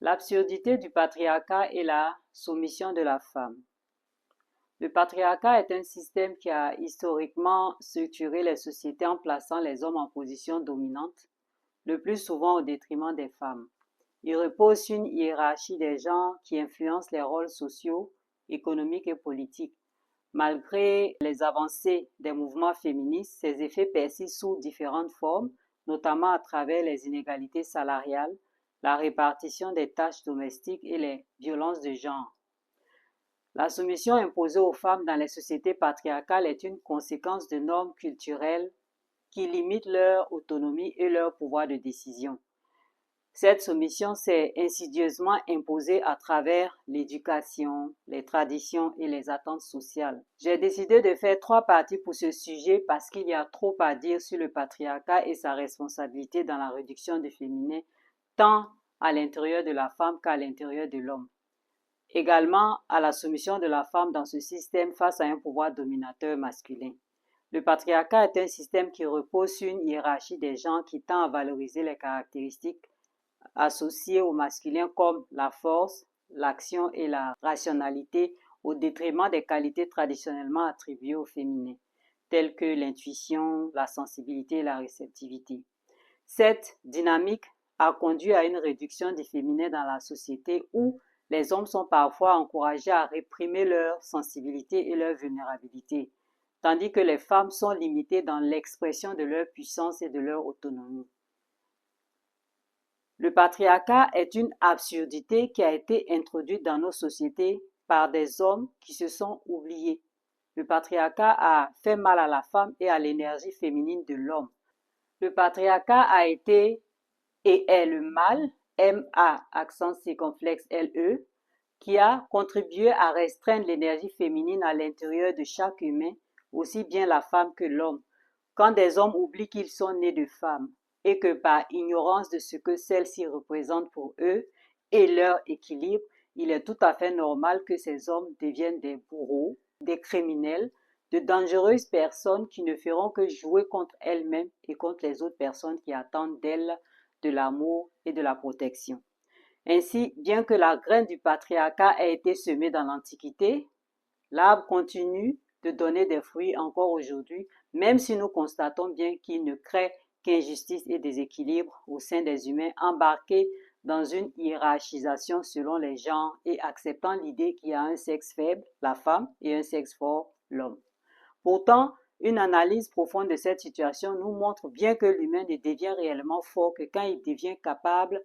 L'absurdité du patriarcat et la soumission de la femme. Le patriarcat est un système qui a historiquement structuré les sociétés en plaçant les hommes en position dominante, le plus souvent au détriment des femmes. Il repose sur une hiérarchie des genres qui influence les rôles sociaux, économiques et politiques. Malgré les avancées des mouvements féministes, ces effets persistent sous différentes formes, notamment à travers les inégalités salariales, la répartition des tâches domestiques et les violences de genre. La soumission imposée aux femmes dans les sociétés patriarcales est une conséquence de normes culturelles qui limitent leur autonomie et leur pouvoir de décision. Cette soumission s'est insidieusement imposée à travers l'éducation, les traditions et les attentes sociales. J'ai décidé de faire 3 parties pour ce sujet parce qu'il y a trop à dire sur le patriarcat et sa responsabilité dans la réduction du féminin, tant à l'intérieur de la femme qu'à l'intérieur de l'homme. Également à la soumission de la femme dans ce système face à un pouvoir dominateur masculin. Le patriarcat est un système qui repose sur une hiérarchie des genres qui tend à valoriser les caractéristiques associées au masculin comme la force, l'action et la rationalité au détriment des qualités traditionnellement attribuées au féminin, telles que l'intuition, la sensibilité et la réceptivité. Cette dynamique a conduit à une réduction du féminin dans la société où les hommes sont parfois encouragés à réprimer leur sensibilité et leur vulnérabilité, tandis que les femmes sont limitées dans l'expression de leur puissance et de leur autonomie. Le patriarcat est une absurdité qui a été introduite dans nos sociétés par des hommes qui se sont oubliés. Le patriarcat a fait mal à la femme et à l'énergie féminine de l'homme. Le patriarcat a été et est le mal, M-A, accent circonflexe L-E, qui a contribué à restreindre l'énergie féminine à l'intérieur de chaque humain, aussi bien la femme que l'homme. Quand des hommes oublient qu'ils sont nés de femmes et que par ignorance de ce que celles-ci représentent pour eux et leur équilibre, il est tout à fait normal que ces hommes deviennent des bourreaux, des criminels, de dangereuses personnes qui ne feront que jouer contre elles-mêmes et contre les autres personnes qui attendent d'elles de l'amour et de la protection. Ainsi, bien que la graine du patriarcat ait été semée dans l'Antiquité, l'arbre continue de donner des fruits encore aujourd'hui, même si nous constatons bien qu'il ne crée qu'injustice et déséquilibre au sein des humains embarqués dans une hiérarchisation selon les genres et acceptant l'idée qu'il y a un sexe faible, la femme, et un sexe fort, l'homme. Pourtant, une analyse profonde de cette situation nous montre bien que l'humain ne devient réellement fort que quand il devient capable